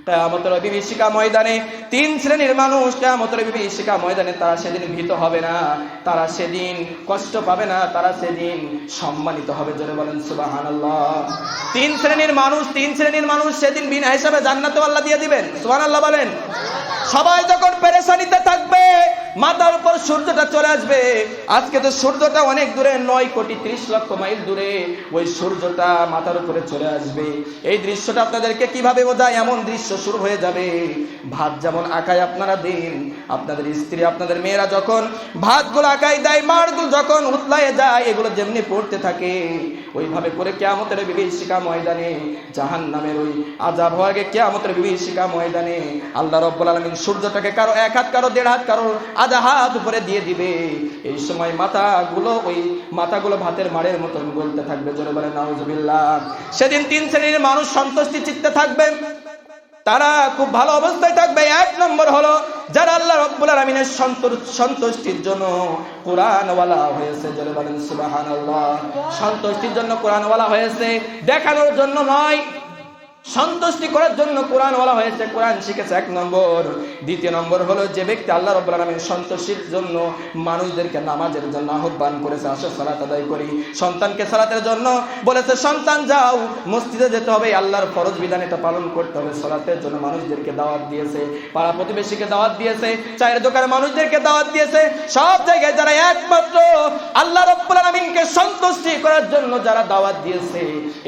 কিয়ামতের বিভীষিকা ময়দানে তিন শ্রেণীর মানুষ কিয়ামতের বিভীষিকা ময়দানে তারা সেদিন ভীত হবে না, তারা সেদিন কষ্ট পাবে না, তারা সেদিন সম্মানিত হবে। জোরে বলেন সুবহানাল্লাহ। তিন শ্রেণীর মানুষ সেদিন বিনা হিসাবে জান্নাতে আল্লাহ দিয়ে দিবেন। সুবহানাল্লাহ বলেন। সবাই যখন পেরেশানিতে থাকবে, মাথার উপর সূর্যটা চলে আসবে। আজকে তো সূর্যটা অনেক দূরে, 9,30,00,000 মাইল দূরে ওই সূর্যটা মাথার উপরে চলে আসবে। এই দৃশ্যটা আপনাদেরকে কিভাবে বোঝায়? এমন দৃশ্য শুরু হয়ে যাবে, ভাত যেমন আকায় আপনারা দিন, আপনাদের স্ত্রী আপনাদের মেয়েরা যখন ভাতগুলো আকায় দেয়, মাড়গুলো যখন উতলায় যায়, এগুলো যেমনি পড়তে থাকে, ওইভাবে করে কিয়ামতের বিভীষিকা ময়দানে জাহান্নামের ওই আযাব হওয়ার আগে কিয়ামতের বিভীষিকা ময়দানে আল্লাহ রাব্বুল আলামিন সূর্যটাকে কারো এক হাত, কারো দেড় হাত, কারো আধা হাত উপরে দিয়ে দিবে। এই সময় মাথাগুলো ভাতের মাড়ের মতন গলতে থাকবে। জোরে বলেন নাউজুবিল্লাহ। সেদিন তিন শ্রেণীর মানুষ সন্তুষ্টি চিত্তে থাকবে, তারা খুব ভালো অবস্থায় থাকবে। এক নম্বর হলো যারা আল্লাহ রাব্বুল আলামিনের সন্তুষ্টির জন্য কোরআনওয়ালা হয়েছে। জোরে বলেন সুবহানাল্লাহ। সন্তুষ্টির জন্য কোরআনওয়ালা হয়েছে, দেখানোর জন্য নয়, সন্তুষ্টি করার জন্য কোরআনওয়ালা হয়েছে, কোরআন শিখেছে। এক নম্বর। দ্বিতীয় নম্বর হলো যে ব্যক্তি আল্লাহ রাব্বুল আলামিনের সন্তুষ্টির জন্য মানুষদেরকে নামাজের জন্য আহ্বান করেছে, আসো সালাত আদায় করি। সন্তানকে সালাতের জন্য বলেছে, সন্তান যাও মসজিদে যেতে হবে, আল্লাহর ফরজ বিধান এটা পালন করতে হবে। সালাতের জন্য মানুষদেরকে দাওয়াত দিয়েছে, পাড়া প্রতিবেশীকে দাওয়াত দিয়েছে, চায়ের দোকানের মানুষদেরকে দাওয়াত দিয়েছে। সব জায়গায় যারা একমাত্র আল্লাহ রাব্বুল আলামিনকে সন্তুষ্টি করার জন্য যারা দাওয়াত দিয়েছে,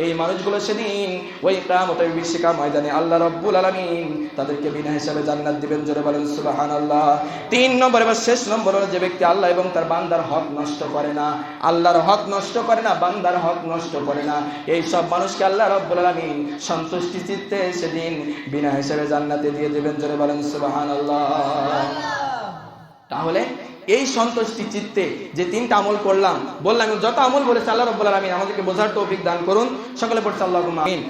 এই মানুষগুলো সেদিন ওই কিয়ামতের বিভীষিকা ময়দানে আল্লাহ রাব্বুল আলামিন তাদেরকে বিনা হিসাবে জান্নাত দিবেন। জোরে বলেন সুবহানাল্লাহ। তিন নম্বর এবং শেষ নম্বর হলো যে ব্যক্তি আল্লাহ এবং তার বান্দার হক নষ্ট করে না, আল্লাহর হক নষ্ট করে না, বান্দার হক নষ্ট করে না, এই সব মানুষকে আল্লাহ রাব্বুল আলামিন সন্তুষ্টি চিত্তে সেদিন বিনা হিসাবে জান্নাতে দিয়ে দিবেন। জোরে বলেন সুবহানাল্লাহ। তাহলে এই সন্তুষ্টি চিত্তে যে তিনটা আমল করলাম, বললাম, যত আমল বলেছে আল্লাহ রাব্বুল আলামিন আমাদেরকে বোঝার তৌফিক দান করুন। সকলে পড়ছে আল্লাহুম্মা আমিন।